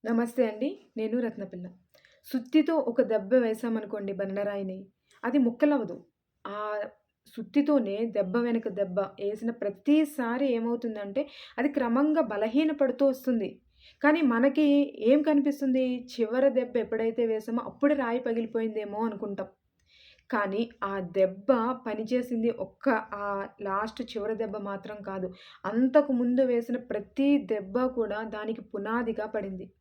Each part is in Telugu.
నమస్తే అండి. నేను రత్నపిల్ల. సుత్తితో ఒక దెబ్బ వేశామనుకోండి బండరాయిని, అది ముక్కలవ్వదు. ఆహ్, సుత్తితోనే దెబ్బ వెనక దెబ్బ ఏసిన ప్రతిసారి ఏమవుతుందంటే, అది క్రమంగా బలహీనపడుతూ వస్తుంది. కానీ మనకి ఏం కనిపిస్తుంది? చివరి దెబ్బ ఎప్పుడైతే వేసామో అప్పుడే రాయి పగిలిపోయిందేమో అనుకుంటాం. కానీ ఆ దెబ్బ పనిచేసింది లాస్ట్ చివరి దెబ్బ మాత్రం కాదు. అంతకు ముందు వేసిన ప్రతి దెబ్బ కూడా దానికి పునాదిగా పడింది.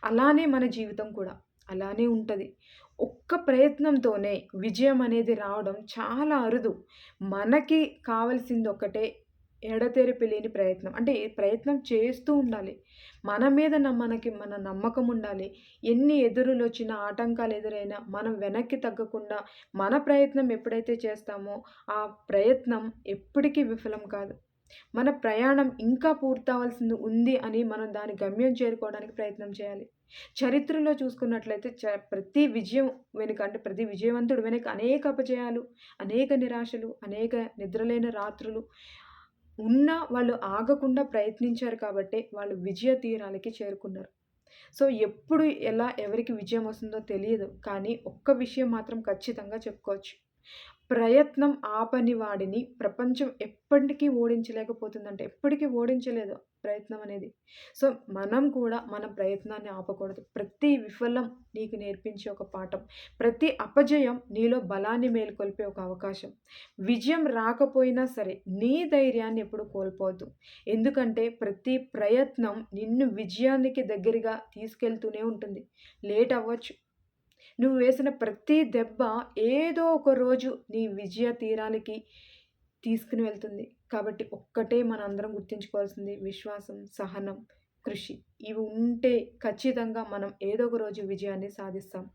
అలానే మన జీవితం కూడా. అలానే ఉంటది. ఒక్క ప్రయత్నంతోనే విజయం అనేది రావడం చాలా అరుదు. మనకి కావాల్సిందొక్కటే ఎడతెరిపి లేని ప్రయత్నం. అంటే ప్రయత్నం చేస్తూ ఉండాలి. మన మీద మన నమ్మకం ఉండాలి. ఎన్ని ఎదురులొచ్చినా, ఆటంకాలెదురైనా మనం వెనక్కి తగ్గకుండా మన ప్రయత్నం ఎప్పుడైతే చేస్తామో, ఆ ప్రయత్నం ఎప్పటికీ విఫలం కాదు. మన ప్రయాణం ఇంకా పూర్తవ్వాల్సింది ఉంది అని మనం దాని గమ్యం చేరుకోవడానికి ప్రయత్నం చేయాలి. చరిత్రలో చూసుకున్నట్లయితే ప్రతి విజయం వెనుక అంటే ప్రతి విజయవంతుడు వెనుక అనేక అపజయాలు, అనేక నిరాశలు, అనేక నిద్రలేని రాత్రులు ఉన్నా వాళ్ళు ఆగకుండా ప్రయత్నించారు కాబట్టే వాళ్ళు విజయ తీరాలకి చేరుకున్నారు. సో, ఎప్పుడు ఎలా ఎవరికి విజయం వస్తుందో తెలియదు. కానీ ఒక్క విషయం మాత్రం ఖచ్చితంగా చెప్పుకోవచ్చు. ప్రయత్నం ఆపని వాడిని ప్రపంచం ఎప్పటికీ ఓడించలేకపోతుందంట. ఎప్పటికీ ఓడించలేదు ప్రయత్నం అనేది. సో, మనం కూడా మన ప్రయత్నాన్ని ఆపకూడదు. ప్రతి విఫలం నీకు నేర్పించే ఒక పాఠం. ప్రతి అపజయం నీలో బలాన్ని మేలుకొల్పే ఒక అవకాశం. విజయం రాకపోయినా సరే, నీ ధైర్యాన్ని ఎప్పుడు కోల్పోవద్దు. ఎందుకంటే ప్రతి ప్రయత్నం నిన్ను విజయానికి దగ్గరగా తీసుకెళ్తూనే ఉంటుంది. లేట్ అవ్వచ్చు. నువ్వు వేసిన ప్రతి దెబ్బ ఏదో ఒక రోజు నీ విజయ తీరానికి తీసుకొని వెళ్తుంది. కాబట్టి ఒక్కటే మనందరం గుర్తుంచుకోవాల్సింది విశ్వాసం, సహనం, కృషి. ఇవి ఉంటే ఖచ్చితంగా మనం ఏదో ఒక రోజు విజయాన్ని సాధిస్తాం.